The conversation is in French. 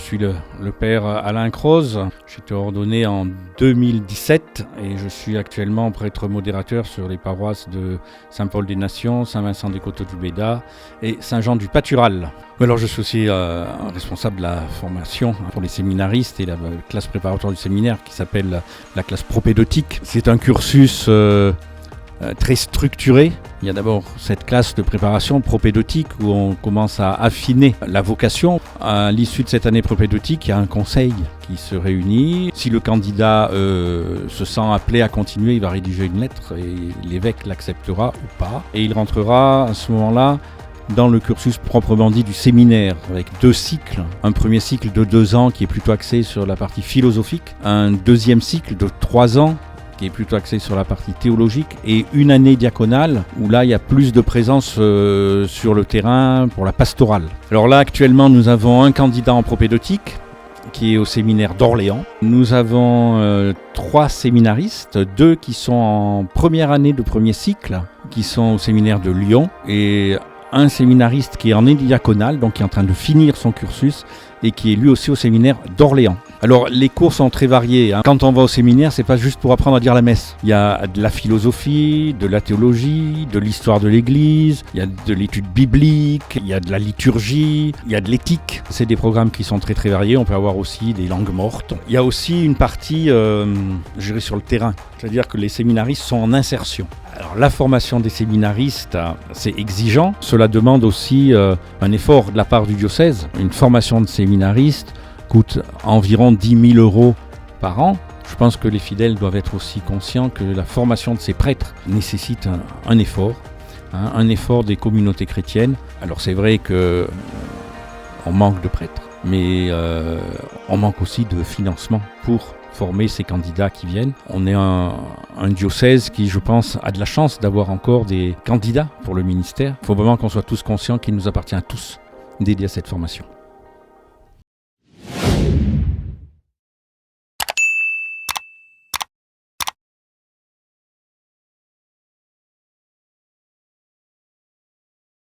suis le père Alain Croze. J'ai été ordonné en 2017 et je suis actuellement prêtre modérateur sur les paroisses de Saint-Paul-des-Nations, Saint-Vincent-des-Coteaux-du-Béda et Saint-Jean-du-Patural. Alors je suis aussi responsable de la formation pour les séminaristes et la classe préparatoire du séminaire qui s'appelle la classe propédeutique. C'est un cursus très structuré. Il y a d'abord cette classe de préparation propédeutique où on commence à affiner la vocation. À l'issue de cette année propédeutique, il y a un conseil qui se réunit. Si le candidat se sent appelé à continuer, il va rédiger une lettre et l'évêque l'acceptera ou pas. Et il rentrera à ce moment-là dans le cursus proprement dit du séminaire, avec 2 cycles. Un premier cycle de 2 ans qui est plutôt axé sur la partie philosophique, un deuxième cycle de 3 ans qui est plutôt axé sur la partie théologique, et une année diaconale où là il y a plus de présence sur le terrain pour la pastorale. Alors là actuellement nous avons un candidat en propédeutique qui est au séminaire d'Orléans. Nous avons 3 séminaristes, 2 qui sont en première année de premier cycle, qui sont au séminaire de Lyon, et un séminariste qui est en année diaconale, donc qui est en train de finir son cursus et qui est lui aussi au séminaire d'Orléans. Alors les cours sont très variés. Quand on va au séminaire, c'est pas juste pour apprendre à dire la messe. Il y a de la philosophie, de la théologie, de l'histoire de l'Église, il y a de l'étude biblique, il y a de la liturgie, il y a de l'éthique. C'est des programmes qui sont très très variés. On peut avoir aussi des langues mortes. Il y a aussi une partie, je dirais, sur le terrain. C'est-à-dire que les séminaristes sont en insertion. Alors la formation des séminaristes, c'est exigeant. Cela demande aussi un effort de la part du diocèse. Une formation de séminariste coûte environ 10 000 € par an. Je pense que les fidèles doivent être aussi conscients que la formation de ces prêtres nécessite un effort, un effort des communautés chrétiennes. Alors c'est vrai que on manque de prêtres, mais on manque aussi de financement pour former ces candidats qui viennent. On est un diocèse qui, je pense, a de la chance d'avoir encore des candidats pour le ministère. Il faut vraiment qu'on soit tous conscients qu'il nous appartient à tous d'aider à cette formation.